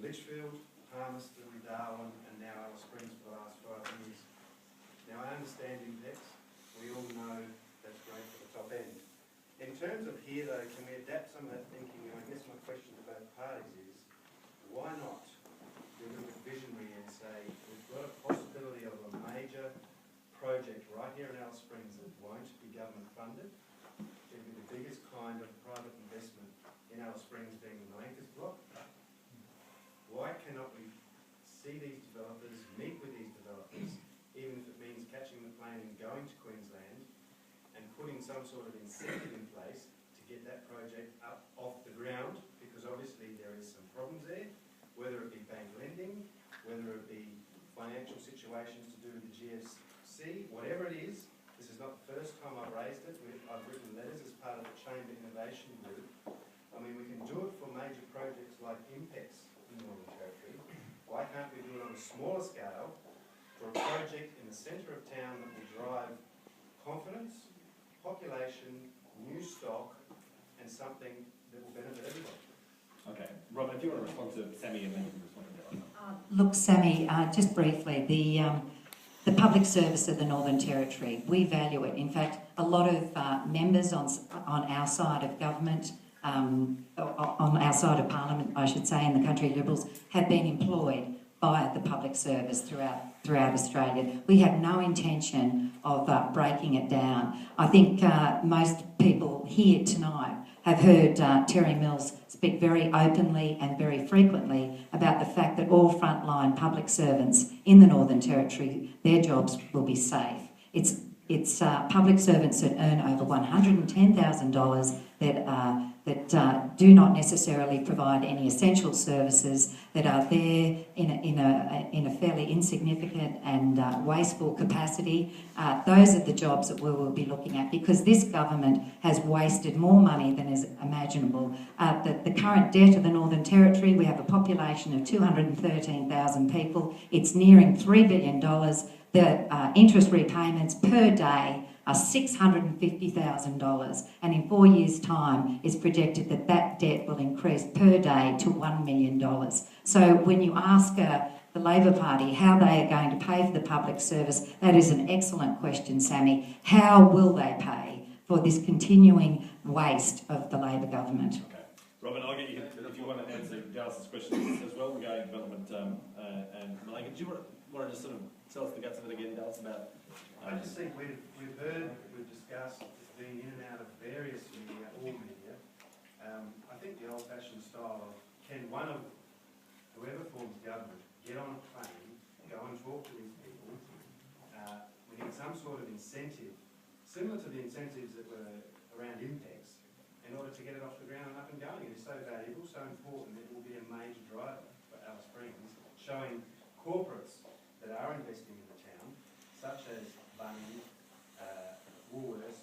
Litchfield, Palmerston, Darwin, and now Alice Springs for the last 5 years. Now I understand Impex. We all know that's great for the top end. In terms of here though, can we adapt some of that thinking? And I guess my question to both parties is, why not be a little bit visionary and say, we've got a possibility of a major project right here in Alice Springs that won't be government funded. It'll be the biggest kind of private investment in Alice Springs being the Melanka's block. Why cannot we see these developers, meet with these developers, even if it means catching the plane and going to Queensland and putting some sort of incentive in place to get that project up off the ground, because obviously there is some problems there, whether it be bank lending, whether it be financial situations to do with the GFC, whatever it is. This is not the first time I've raised it. I've written letters as part of the Chamber Innovation Group. I mean, we can do it for major projects like Impex in the Northern Territory. Why can't we do it on a smaller scale for a project in the centre of town that will drive confidence, population, new stock, and something that will benefit everybody? Okay. Robin, if you want to respond to Sammy and then you can respond to the other. Look, Sammy, just briefly, the public service of the Northern Territory, we value it. In fact, a lot of members on our side of government, on our side of Parliament, I should say, and the Country Liberals, have been employed by the public service throughout Australia. We have no intention of breaking it down. I think most people here tonight have heard Terry Mills speak very openly and very frequently about the fact that all frontline public servants in the Northern Territory, their jobs will be safe. It's public servants that earn over $110,000 that do not necessarily provide any essential services, that are there in a fairly insignificant and wasteful capacity. Those are the jobs that we will be looking at, because this government has wasted more money than is imaginable. The current debt of the Northern Territory, we have a population of 213,000 people. It's nearing $3 billion. The interest repayments per day are $650,000, and in 4 years' time it's projected that that debt will increase per day to $1 million. So when you ask the Labor Party how they are going to pay for the public service, that is an excellent question, Sammy. How will they pay for this continuing waste of the Labor government? Okay. Robin, I'll get you, if you want to answer Dallas's questions as well regarding development and Melanka. Do you want to just sort of tell us the guts of it again, Dallas, about... I just think we've heard, we've discussed, it's been in and out of various media, all media. I think the old-fashioned style of, can one of whoever forms government get on a plane, go and talk to these people? We need some sort of incentive, similar to the incentives that were around Impex, in order to get it off the ground and up and going. It is so valuable, so important, it will be a major driver for Alice Springs, showing corporates that are investing in the town, such as Bunny, Woolworths,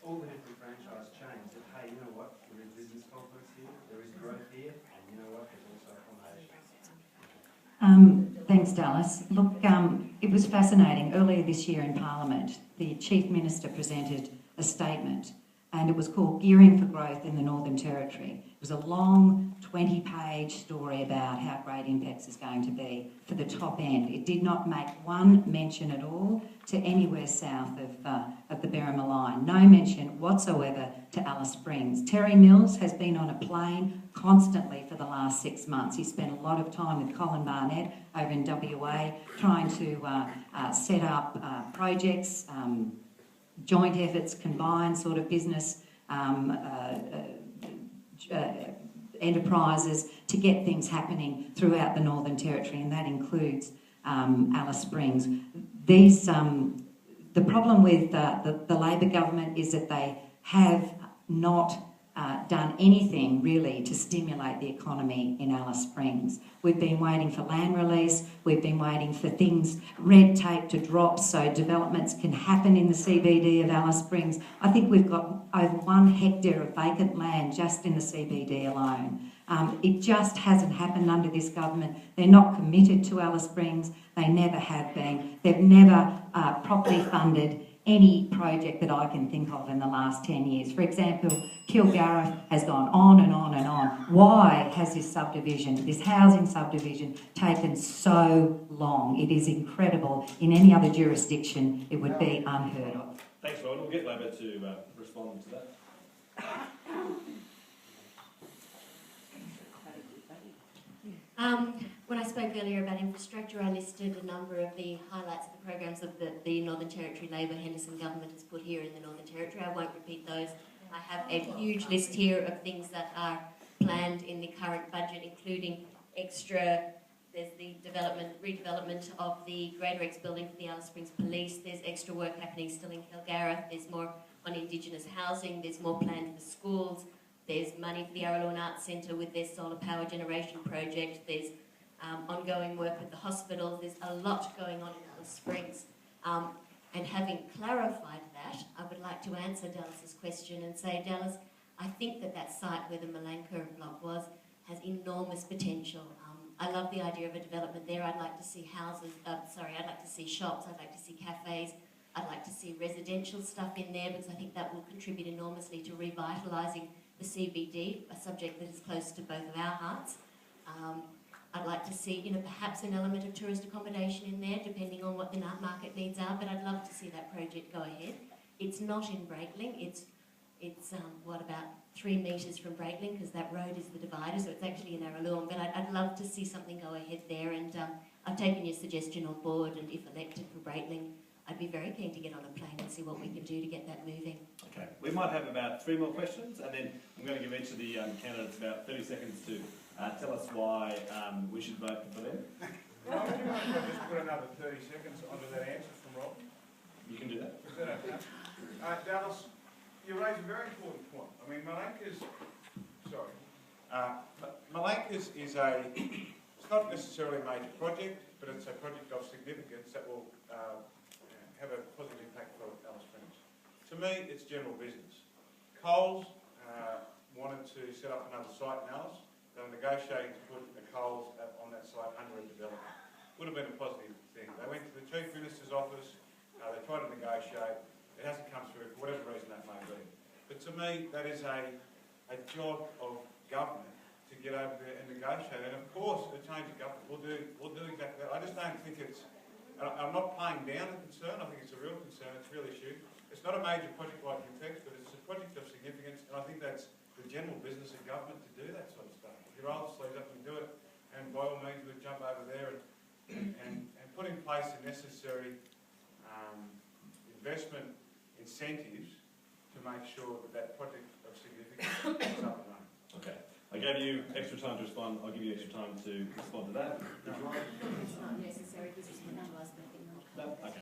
all the different franchise chains, that, hey, you know what, there is business confidence here, there is growth here, and you know what, there's also accommodation. Thanks, Dallas. Look, it was fascinating. Earlier this year in Parliament, the Chief Minister presented a statement, and it was called Gearing for Growth in the Northern Territory. It was a long 20-page story about how great Impex is going to be for the top end. It did not make one mention at all to anywhere south of the Berrima line. No mention whatsoever to Alice Springs. Terry Mills has been on a plane constantly for the last 6 months. He spent a lot of time with Colin Barnett over in WA trying to set up projects, joint efforts, combined sort of business enterprises to get things happening throughout the Northern Territory, and that includes Alice Springs. The problem with the Labor government is that they have not done anything really to stimulate the economy in Alice Springs. We've been waiting for land release, we've been waiting for things, red tape to drop so developments can happen in the CBD of Alice Springs. I think we've got over 1 hectare of vacant land just in the CBD alone. It just hasn't happened under this government. They're not committed to Alice Springs, they never have been. They've never properly funded any project that I can think of in the last 10 years. For example, Kilgariff has gone on and on and on. Why has this subdivision, this housing subdivision, taken so long? It is incredible. In any other jurisdiction, it would be unheard of. Thanks, Rod. We'll get Labor to respond to that. When I spoke earlier about infrastructure, I listed a number of the highlights of the programs of the Northern Territory Labor Henderson government has put here in the Northern Territory. I won't repeat those. I have a huge list here of things that are planned in the current budget, including there's the redevelopment of the Greater X building for the Alice Springs Police. There's extra work happening still in Kilgariff. There's more on Indigenous housing. There's more planned for schools. There's money for the Aralorn Arts Centre with their solar power generation project. There's ongoing work with the hospitals. There's a lot going on in Alice Springs. And having clarified that, I would like to answer Dallas's question and say, Dallas, I think that site where the Melanka block was has enormous potential. I love the idea of a development there. I'd like to see I'd like to see shops, I'd like to see cafes, I'd like to see residential stuff in there because I think that will contribute enormously to revitalising the CBD, a subject that is close to both of our hearts. I'd like to see, perhaps an element of tourist accommodation in there, depending on what the market needs are, but I'd love to see that project go ahead. It's not in Breitling. It's about 3 metres from Breitling, because that road is the divider, so it's actually in Aralorn, but I'd love to see something go ahead there, and I've taken your suggestion on board, and if elected for Breitling, I'd be very keen to get on a plane and see what we can do to get that moving. Okay, we might have about 3 more questions, and then I'm going to give each of the candidates about 30 seconds to tell us why we should vote for them. Well, do you mind if I just put another 30 seconds onto that answer from Rob? You can do that. Is that okay? Dallas, you raise a very important point. I mean, Melanka's is it's not necessarily a major project, but it's a project of significance that will have a positive impact for Alice Springs. To me, it's general business. Coles wanted to set up another site in Alice. They were negotiating to put the Coles on that site under a development. Would have been a positive thing. They went to the Chief Minister's office, they tried to negotiate, it hasn't come through for whatever reason that may be. But to me, that is a job of government to get over there and negotiate. And of course, a change of government will do exactly that. I just don't think it's, I'm not playing down the concern, I think it's a real concern, it's a real issue. It's not a major project like Intex, but it's a project of significance, and I think that's the general business of government to do that sort of stuff. If you roll the sleeves up and do it, and by all means we'll jump over there and put in place the necessary investment incentives to make sure that project of significance is up and running. Okay. I gave you extra time to respond. I'll give you extra time to respond to that.